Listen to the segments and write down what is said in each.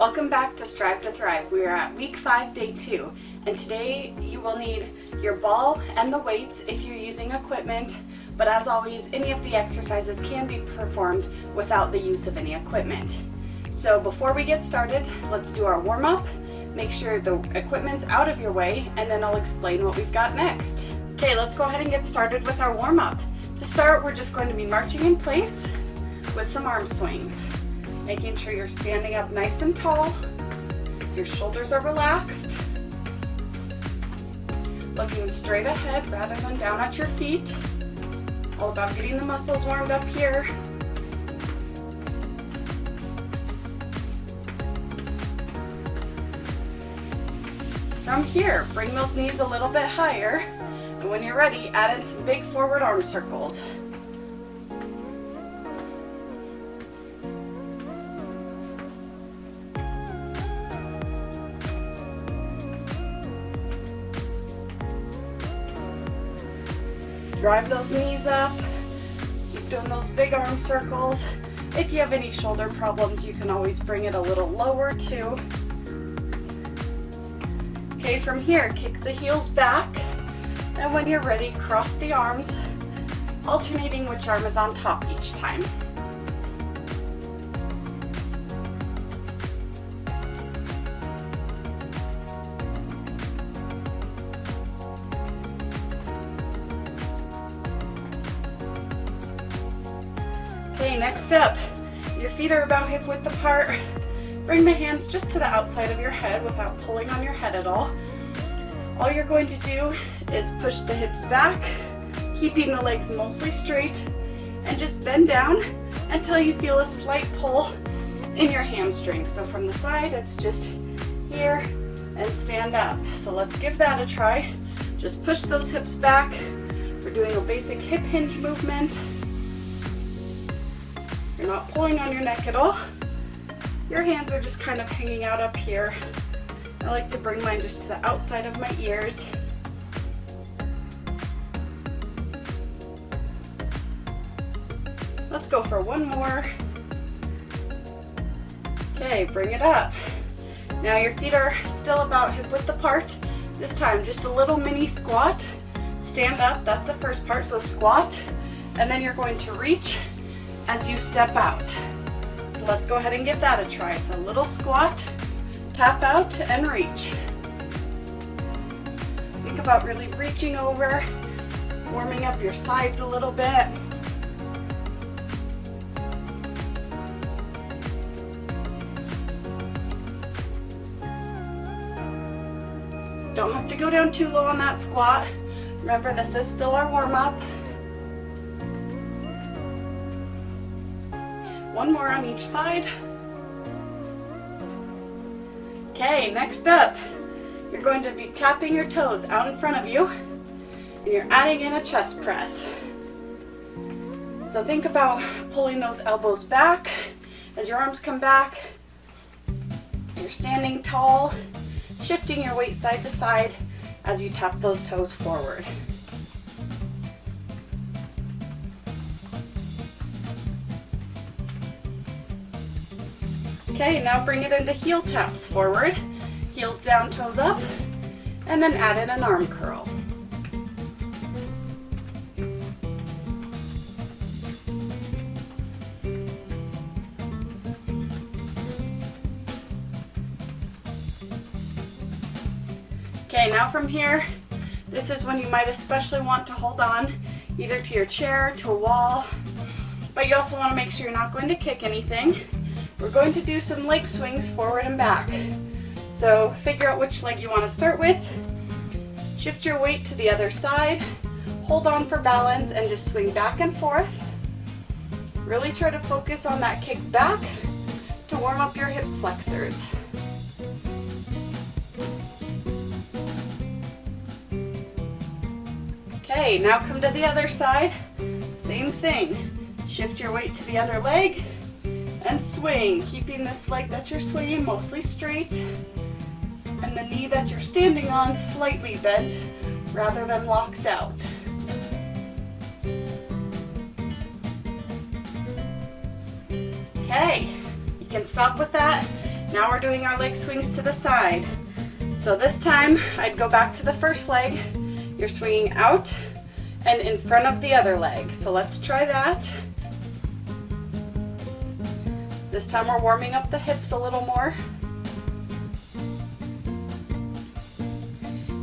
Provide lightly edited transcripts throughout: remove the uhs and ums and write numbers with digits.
Welcome back to Strive to Thrive. We are at week 5, day 2, and today you will need your ball and the weights if you're using equipment, but as always, any of the exercises can be performed without the use of any equipment. So before we get started, let's do our warm-up. Make sure the equipment's out of your way, and then I'll explain what we've got next. Okay, let's go ahead and get started with our warm-up. To start, we're just going to be marching in place with some arm swings. Making sure you're standing up nice and tall, your shoulders are relaxed, looking straight ahead rather than down at your feet. All about getting the muscles warmed up here. From here, bring those knees a little bit higher, and when you're ready, add in some big forward arm circles. Drive those knees up, keep doing those big arm circles. If you have any shoulder problems, you can always bring it a little lower too. Okay, from here, kick the heels back, and when you're ready, cross the arms, alternating which arm is on top each time. Okay, next up, your feet are about hip width apart. Bring the hands just to the outside of your head without pulling on your head at all. All you're going to do is push the hips back, keeping the legs mostly straight, and just bend down until you feel a slight pull in your hamstrings. So from the side, it's just here and stand up. So let's give that a try. Just push those hips back. We're doing a basic hip hinge movement. You're not pulling on your neck at all. Your hands are just kind of hanging out up here. I like to bring mine just to the outside of my ears. Let's go for one more. Okay, bring it up. Now your feet are still about hip width apart. This time, just a little mini squat. Stand up, that's the first part, so squat. And then you're going to reach as you step out. So let's go ahead and give that a try. So a little squat, tap out, and reach. Think about really reaching over, warming up your sides a little bit. Don't have to go down too low on that squat. Remember, this is still our warm-up. One more on each side. Okay, next up, you're going to be tapping your toes out in front of you, and you're adding in a chest press. So think about pulling those elbows back as your arms come back. You're standing tall, shifting your weight side to side as you tap those toes forward. Okay, now bring it into heel taps forward, heels down, toes up, and then add in an arm curl. Okay, now from here, this is when you might especially want to hold on either to your chair, to a wall, but you also want to make sure you're not going to kick anything. We're going to do some leg swings forward and back. So figure out which leg you want to start with. Shift your weight to the other side. Hold on for balance and just swing back and forth. Really try to focus on that kick back to warm up your hip flexors. Okay, now come to the other side. Same thing. Shift your weight to the other leg and swing, keeping this leg that you're swinging mostly straight and the knee that you're standing on slightly bent rather than locked out. Okay, you can stop with that. Now we're doing our leg swings to the side. So this time I'd go back to the first leg. You're swinging out and in front of the other leg. So let's try that. This time we're warming up the hips a little more.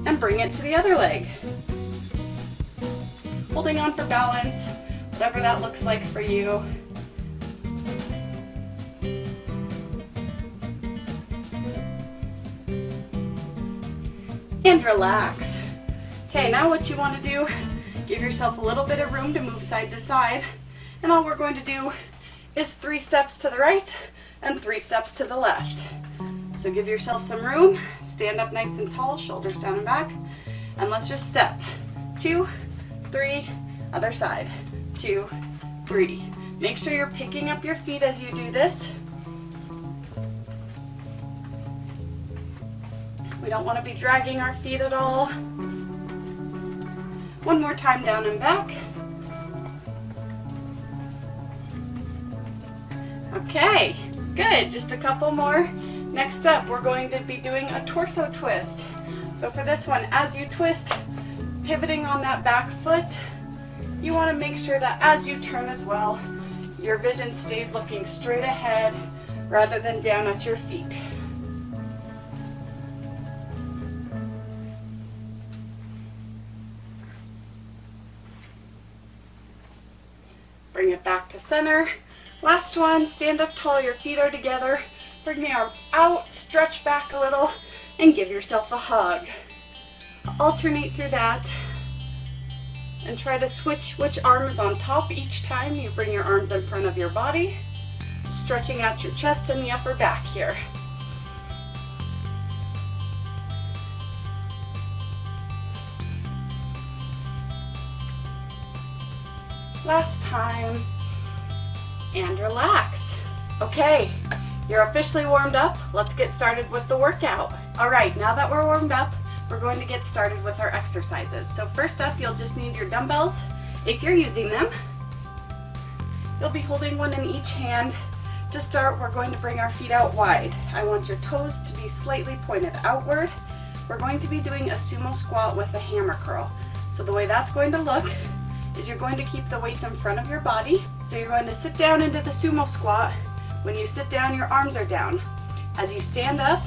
And bring it to the other leg. Holding on for balance, whatever that looks like for you. And relax. Okay, now what you want to do, give yourself a little bit of room to move side to side. And all we're going to do is 3 steps to the right and 3 steps to the left. So give yourself some room, stand up nice and tall, shoulders down and back, and let's just step. 2, 3, other side. 2, 3. Make sure you're picking up your feet as you do this. We don't want to be dragging our feet at all. One more time, down and back. Okay, good. Just a couple more. Next up, we're going to be doing a torso twist. So for this one, as you twist, pivoting on that back foot, you want to make sure that as you turn as well, your vision stays looking straight ahead rather than down at your feet. Bring it back to center. Last one, stand up tall, your feet are together. Bring the arms out, stretch back a little, and give yourself a hug. Alternate through that. And try to switch which arm is on top each time you bring your arms in front of your body, stretching out your chest and the upper back here. Last time, and relax. Okay, you're officially warmed up. Let's get started with the workout. All right, now that we're warmed up, we're going to get started with our exercises. So first up, you'll just need your dumbbells. If you're using them, you'll be holding one in each hand. To start, we're going to bring our feet out wide. I want your toes to be slightly pointed outward. We're going to be doing a sumo squat with a hammer curl. So the way that's going to look is you're going to keep the weights in front of your body. So you're going to sit down into the sumo squat. When you sit down, your arms are down. As you stand up,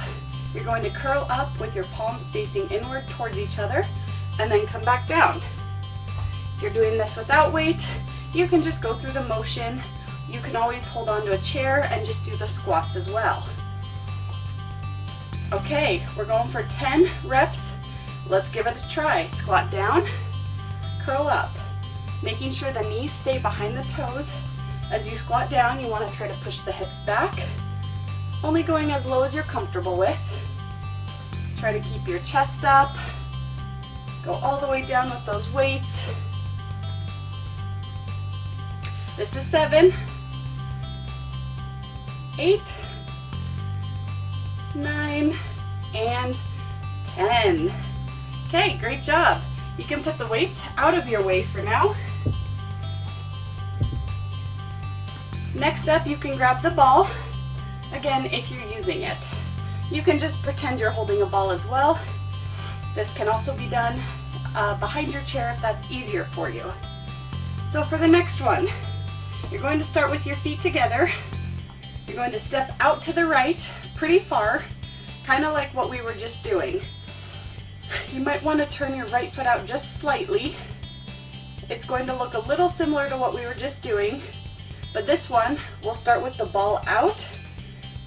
you're going to curl up with your palms facing inward towards each other and then come back down. If you're doing this without weight, you can just go through the motion. You can always hold onto a chair and just do the squats as well. Okay, we're going for 10 reps. Let's give it a try. Squat down, curl up. Making sure the knees stay behind the toes. As you squat down, you want to try to push the hips back, only going as low as you're comfortable with. Try to keep your chest up. Go all the way down with those weights. This is 7, 8, 9, and 10. Okay, great job. You can put the weights out of your way for now. Next up, you can grab the ball, again, if you're using it. You can just pretend you're holding a ball as well. This can also be done behind your chair if that's easier for you. So for the next one, you're going to start with your feet together. You're going to step out to the right pretty far, kind of like what we were just doing. You might want to turn your right foot out just slightly. It's going to look a little similar to what we were just doing, but this one, we'll start with the ball out,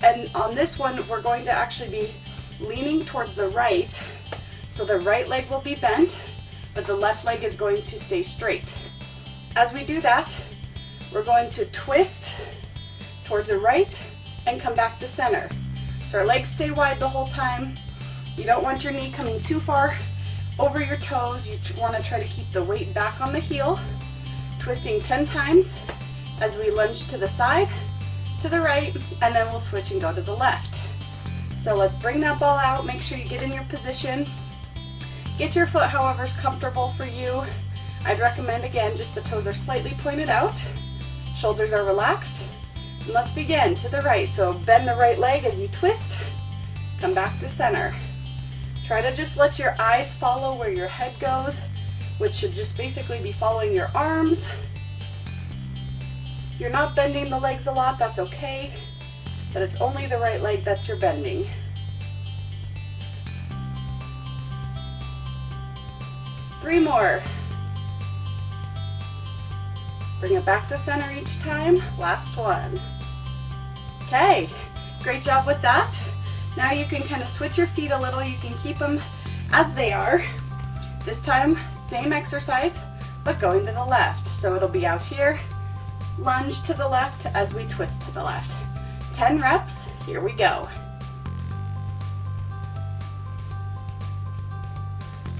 and on this one, we're going to actually be leaning towards the right, so the right leg will be bent, but the left leg is going to stay straight. As we do that, we're going to twist towards the right and come back to center. So our legs stay wide the whole time. You don't want your knee coming too far over your toes. You want to try to keep the weight back on the heel. Twisting 10 times as we lunge to the side, to the right, and then we'll switch and go to the left. So let's bring that ball out. Make sure you get in your position. Get your foot however's comfortable for you. I'd recommend, again, just the toes are slightly pointed out, shoulders are relaxed, And let's begin to the right. So bend the right leg as you twist, come back to center. Try to just let your eyes follow where your head goes, which should just basically be following your arms. You're not bending the legs a lot, that's okay, but it's only the right leg that you're bending. Three more. Bring it back to center each time. Last one. Okay, great job with that. Now you can kind of switch your feet a little. You can keep them as they are. This time, same exercise, but going to the left. So it'll be out here, lunge to the left as we twist to the left. 10 reps, here we go.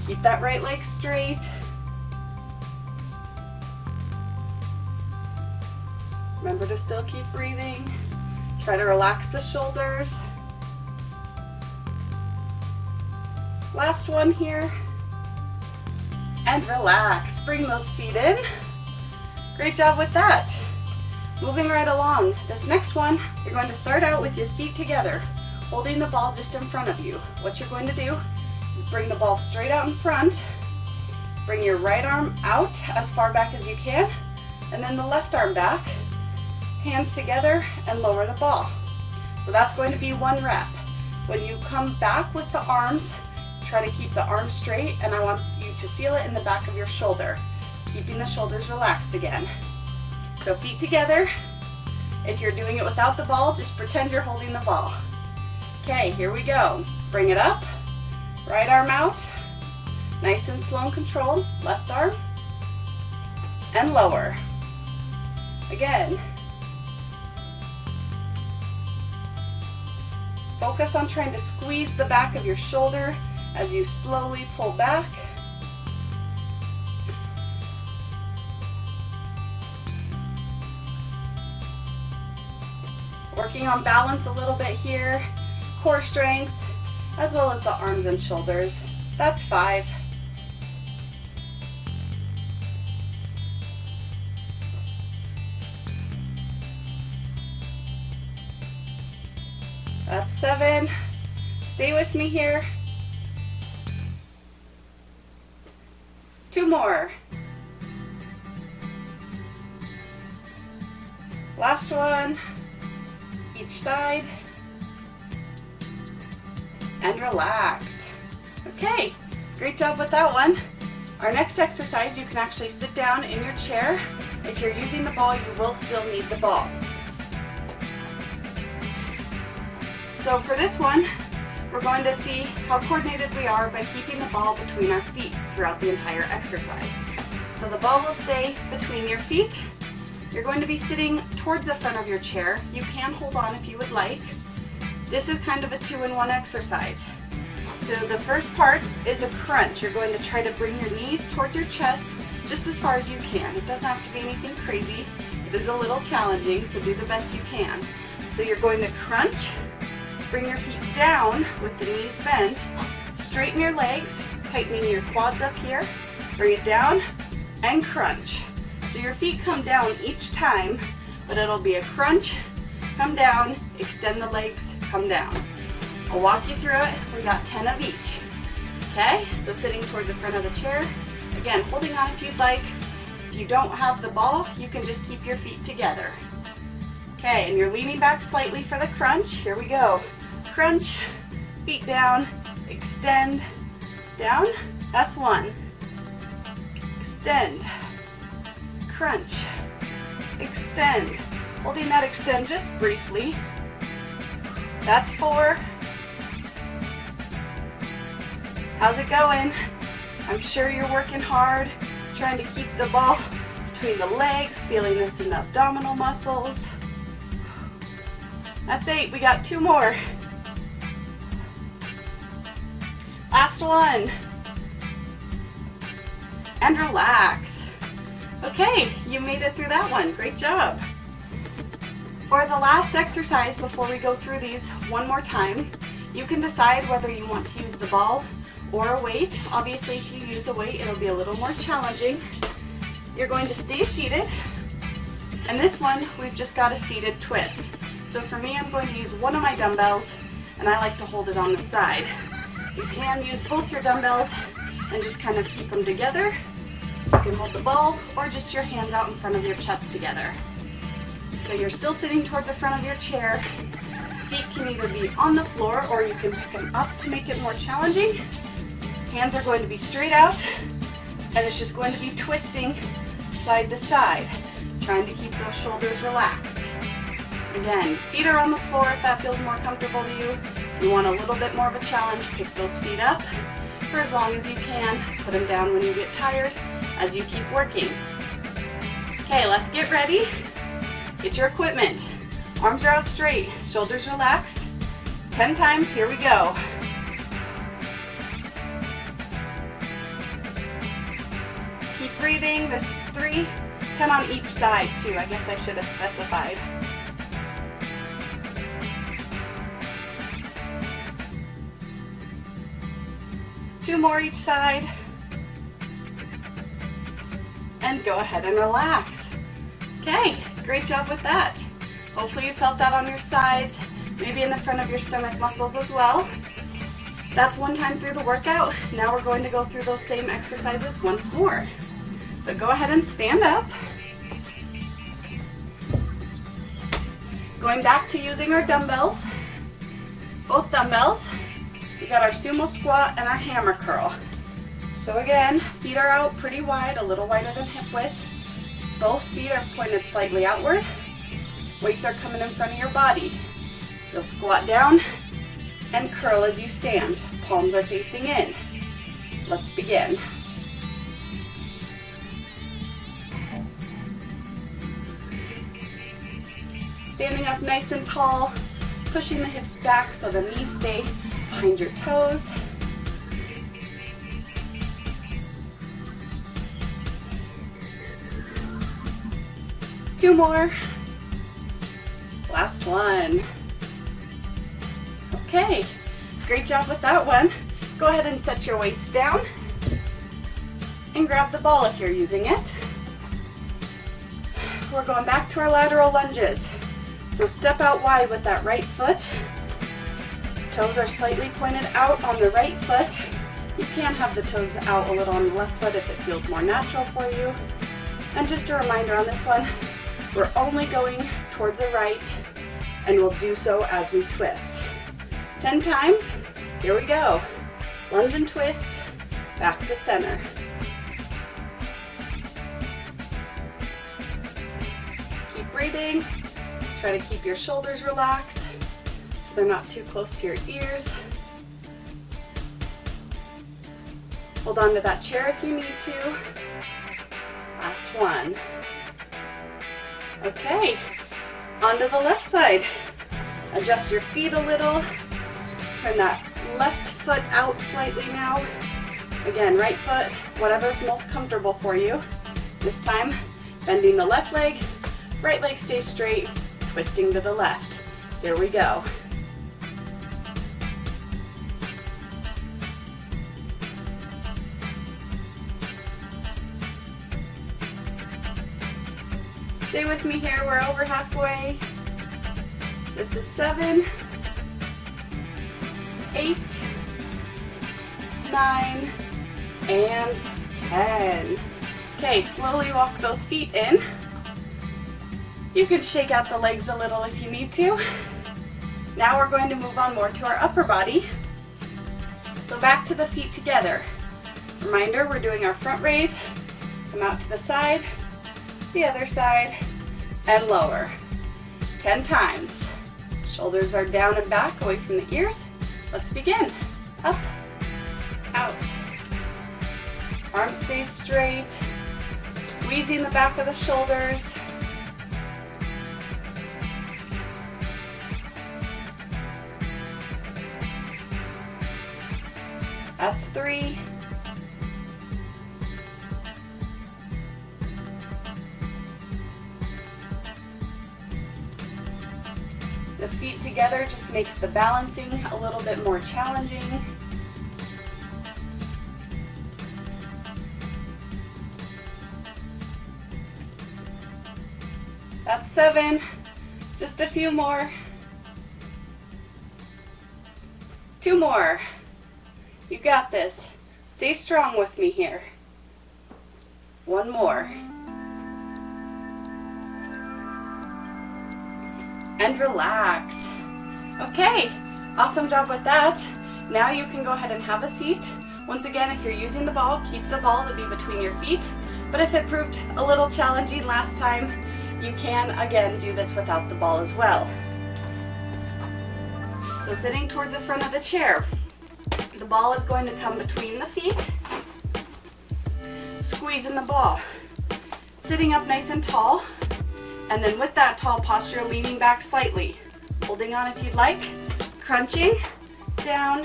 Keep that right leg straight. Remember to still keep breathing. Try to relax the shoulders. Last one here. And relax. Bring those feet in. Great job with that. Moving right along. This next one, you're going to start out with your feet together, holding the ball just in front of you. What you're going to do is bring the ball straight out in front. Bring your right arm out as far back as you can, and then the left arm back. Hands together and lower the ball. So that's going to be 1 rep. When you come back with the arms, try to keep the arms straight, and I want you to feel it in the back of your shoulder, keeping the shoulders relaxed again. So feet together. If you're doing it without the ball, just pretend you're holding the ball. Okay, here we go. Bring it up, right arm out, nice and slow and controlled, left arm, and lower. Again. Focus on trying to squeeze the back of your shoulder as you slowly pull back. Working on balance a little bit here, core strength, as well as the arms and shoulders. That's 5. That's 7. Stay with me here. 2 more. Last one. Each side. And relax. Okay, great job with that one. Our next exercise, you can actually sit down in your chair. If you're using the ball, you will still need the ball. So for this one, we're going to see how coordinated we are by keeping the ball between our feet throughout the entire exercise. So the ball will stay between your feet. You're going to be sitting towards the front of your chair. You can hold on if you would like. This is kind of a 2-in-1 exercise. So the first part is a crunch. You're going to try to bring your knees towards your chest just as far as you can. It doesn't have to be anything crazy. It is a little challenging, so do the best you can. So you're going to crunch. Bring your feet down with the knees bent. Straighten your legs, tightening your quads up here. Bring it down and crunch. So your feet come down each time, but it'll be a crunch, come down, extend the legs, come down. I'll walk you through it. We got 10 of each. Okay, so sitting towards the front of the chair. Again, holding on if you'd like. If you don't have the ball, you can just keep your feet together. Okay, and you're leaning back slightly for the crunch. Here we go. Crunch, feet down, extend, down. That's 1. Extend, crunch, extend. Holding that extend just briefly. That's 4. How's it going? I'm sure you're working hard, trying to keep the ball between the legs, feeling this in the abdominal muscles. That's 8. We got 2 more. Last one. And relax. Okay, you made it through that one. Great job. For the last exercise, before we go through these one more time, you can decide whether you want to use the ball or a weight. Obviously, if you use a weight, it'll be a little more challenging. You're going to stay seated. And this one, we've just got a seated twist. So for me, I'm going to use one of my dumbbells, and I like to hold it on the side. You can use both your dumbbells and just kind of keep them together. You can hold the ball or just your hands out in front of your chest together. So you're still sitting towards the front of your chair. Feet can either be on the floor or you can pick them up to make it more challenging. Hands are going to be straight out, and it's just going to be twisting side to side, trying to keep those shoulders relaxed. Again, feet are on the floor if that feels more comfortable to you. If you want a little bit more of a challenge, pick those feet up for as long as you can. Put them down when you get tired as you keep working. Okay, let's get ready. Get your equipment. Arms are out straight, shoulders relaxed. 10 times, here we go. Keep breathing, this is 3. 10 on each side too, I guess I should have specified. Two more each side. And go ahead and relax. Okay, great job with that. Hopefully you felt that on your sides, maybe in the front of your stomach muscles as well. That's one time through the workout. Now we're going to go through those same exercises once more. So go ahead and stand up. Going back to using our dumbbells, both dumbbells. We got our sumo squat and our hammer curl. So again, feet are out pretty wide, a little wider than hip width. Both feet are pointed slightly outward. Weights are coming in front of your body. You'll squat down and curl as you stand. Palms are facing in. Let's begin. Standing up nice and tall, pushing the hips back so the knees stay behind your toes. Two more. Last one. Okay, great job with that one. Go ahead and set your weights down and grab the ball if you're using it. We're going back to our lateral lunges. So step out wide with that right foot. Toes are slightly pointed out on the right foot. You can have the toes out a little on the left foot if it feels more natural for you. And just a reminder on this one, we're only going towards the right, and we'll do so as we twist. 10 times, here we go. Lunge and twist, back to center. Keep breathing. Try to keep your shoulders relaxed so they're not too close to your ears. Hold on to that chair if you need to. Last one. Okay, onto the left side. Adjust your feet a little. Turn that left foot out slightly now. Again, right foot, whatever's most comfortable for you. This time, bending the left leg, right leg stays straight, twisting to the left. Here we go. Stay with me here, we're over halfway. This is 7, 8, 9, and 10. Okay, slowly walk those feet in. You can shake out the legs a little if you need to. Now we're going to move on more to our upper body. So back to the feet together. Reminder, we're doing our front raise. Come out to the side, the other side, and lower. 10 times. Shoulders are down and back, away from the ears. Let's begin. Up, out. Arms stay straight. Squeezing the back of the shoulders. That's 3. The feet together just makes the balancing a little bit more challenging. That's 7. Just a few more. 2 more. You got this. Stay strong with me here. 1 more. And relax. Okay, awesome job with that. Now you can go ahead and have a seat. Once again, if you're using the ball, keep the ball to be between your feet. But if it proved a little challenging last time, you can again do this without the ball as well. So sitting towards the front of the chair, the ball is going to come between the feet. Squeezing the ball. Sitting up nice and tall. And then with that tall posture, leaning back slightly. Holding on if you'd like. Crunching, down,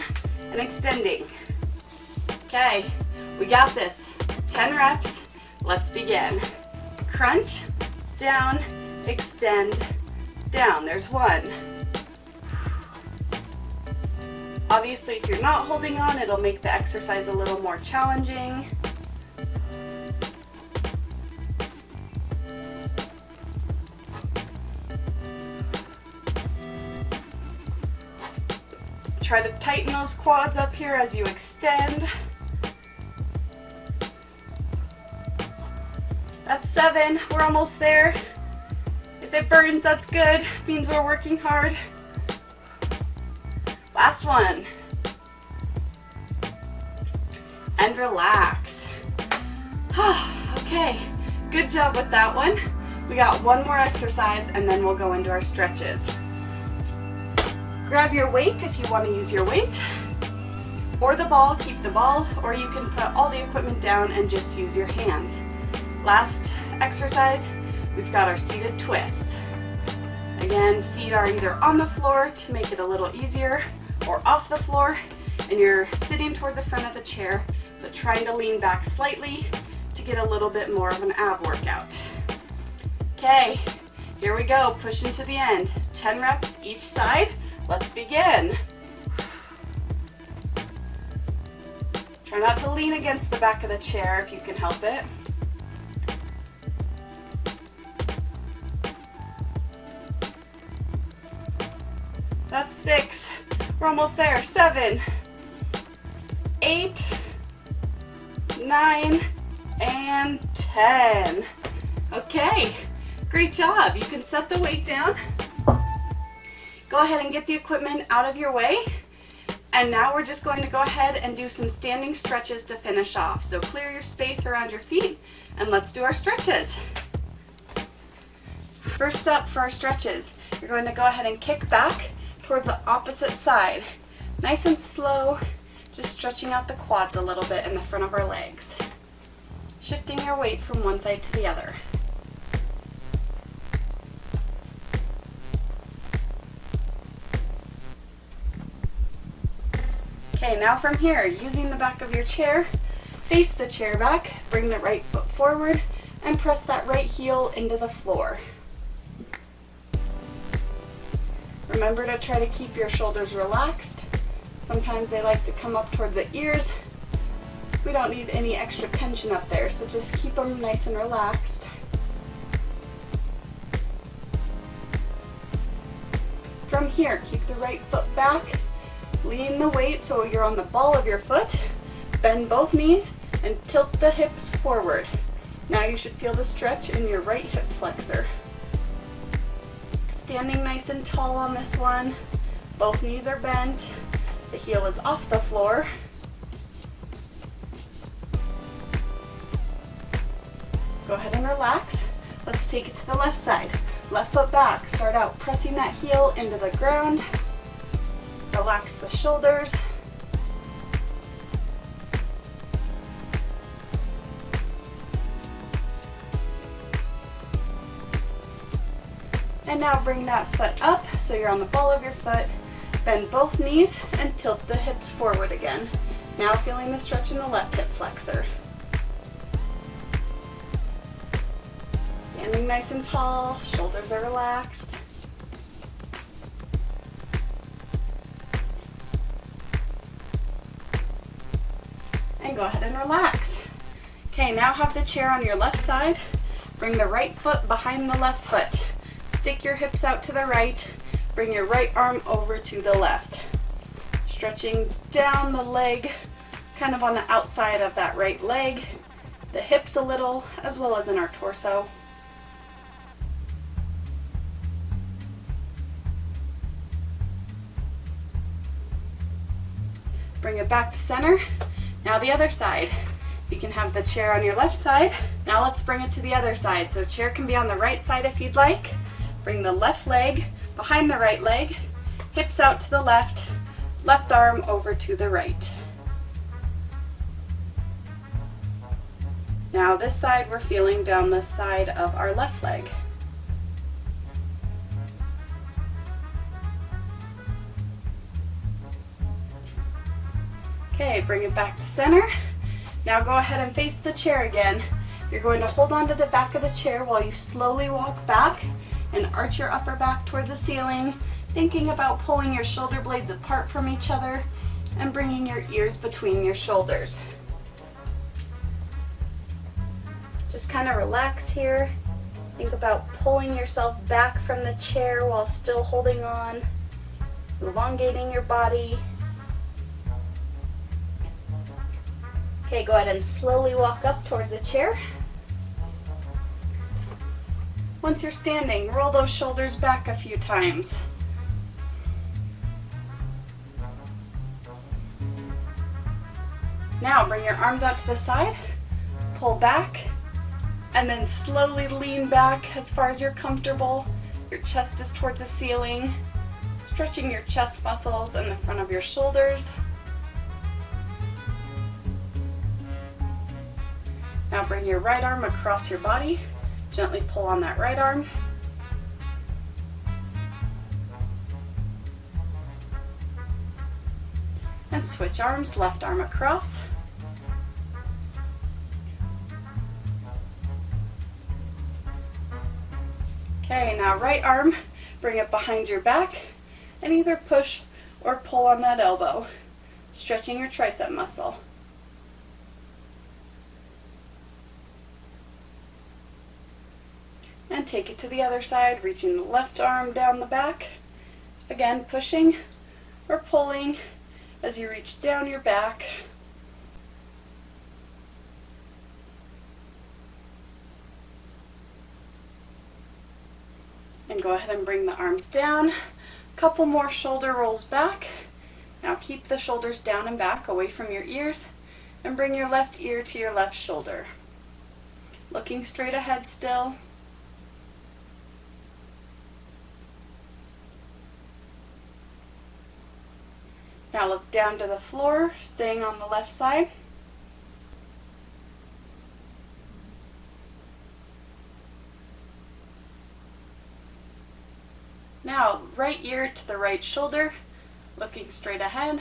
and extending. Okay, we got this. 10 reps. Let's begin. Crunch, down, extend, down. There's 1. Obviously, if you're not holding on, it'll make the exercise a little more challenging. Try to tighten those quads up here as you extend. That's 7. We're almost there. If it burns, that's good. Means we're working hard. Last one. And relax. Okay, good job with that one. We got 1 more exercise and then we'll go into our stretches. Grab your weight if you want to use your weight, or the ball, keep the ball, or you can put all the equipment down and just use your hands. Last exercise, we've got our seated twists. Again, feet are either on the floor to make it a little easier, or off the floor, and you're sitting towards the front of the chair, but trying to lean back slightly to get a little bit more of an ab workout. Okay, here we go, pushing to the end. 10 reps each side. Let's begin. Try not to lean against the back of the chair if you can help it. That's 6. We're almost there. 7, 8, 9, and 10. Okay, great job. You can set the weight down. Go ahead and get the equipment out of your way. And now we're just going to go ahead and do some standing stretches to finish off. So clear your space around your feet and let's do our stretches. First up for our stretches, you're going to go ahead and kick back towards the opposite side. Nice and slow, just stretching out the quads a little bit in the front of our legs. Shifting your weight from one side to the other. Okay, now from here, using the back of your chair, face the chair back, bring the right foot forward, and press that right heel into the floor. Remember to try to keep your shoulders relaxed. Sometimes they like to come up towards the ears. We don't need any extra tension up there, so just keep them nice and relaxed. From here, keep the right foot back. Lean the weight so you're on the ball of your foot. Bend both knees and tilt the hips forward. Now you should feel the stretch in your right hip flexor. Standing nice and tall on this one. Both knees are bent. The heel is off the floor. Go ahead and relax. Let's take it to the left side. Left foot back. Start out pressing that heel into the ground. Relax the shoulders. And now bring that foot up so you're on the ball of your foot. Bend both knees and tilt the hips forward again. Now feeling the stretch in the left hip flexor. Standing nice and tall, shoulders are relaxed. And go ahead and relax. Okay, now have the chair on your left side. Bring the right foot behind the left foot. stick your hips out to the right, bring your right arm over to the left. Stretching down the leg, kind of on the outside of that right leg, the hips a little, as well as in our torso. Bring it back to center. Now the other side. You can have the chair on your left side. Now let's bring it to the other side. So chair can be on the right side if you'd like. Bring the left leg behind the right leg, hips out to the left, left arm over to the right. Now this side, we're feeling down the side of our left leg. Okay, bring it back to center. Now go ahead and face the chair again. You're going to hold on to the back of the chair while you slowly walk back and arch your upper back towards the ceiling, thinking about pulling your shoulder blades apart from each other and bringing your ears between your shoulders. Just kind of relax here. Think about pulling yourself back from the chair while still holding on, elongating your body. Okay, go ahead and slowly walk up towards a chair. Once you're standing, roll those shoulders back a few times. Now bring your arms out to the side, pull back, and then slowly lean back as far as you're comfortable. Your chest is towards the ceiling, stretching your chest muscles and the front of your shoulders. Now bring your right arm across your body. Gently pull on that right arm. And switch arms, left arm across. Okay, now right arm, bring it behind your back and either push or pull on that elbow, stretching your tricep muscle. And take it to the other side, reaching the left arm down the back. Again, pushing or pulling as you reach down your back. And go ahead and bring the arms down. A couple more shoulder rolls back. Now keep the shoulders down and back, away from your ears, and bring your left ear to your left shoulder. Looking straight ahead still. Now look down to the floor, staying on the left side. Now right ear to the right shoulder, looking straight ahead.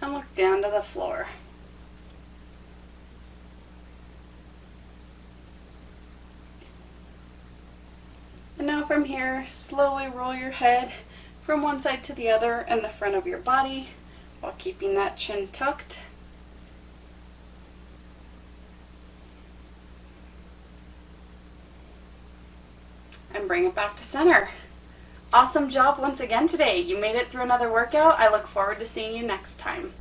And look down to the floor. And now from here, slowly roll your head from one side to the other and the front of your body while keeping that chin tucked. And bring it back to center. Awesome job once again today. You made it through another workout. I look forward to seeing you next time.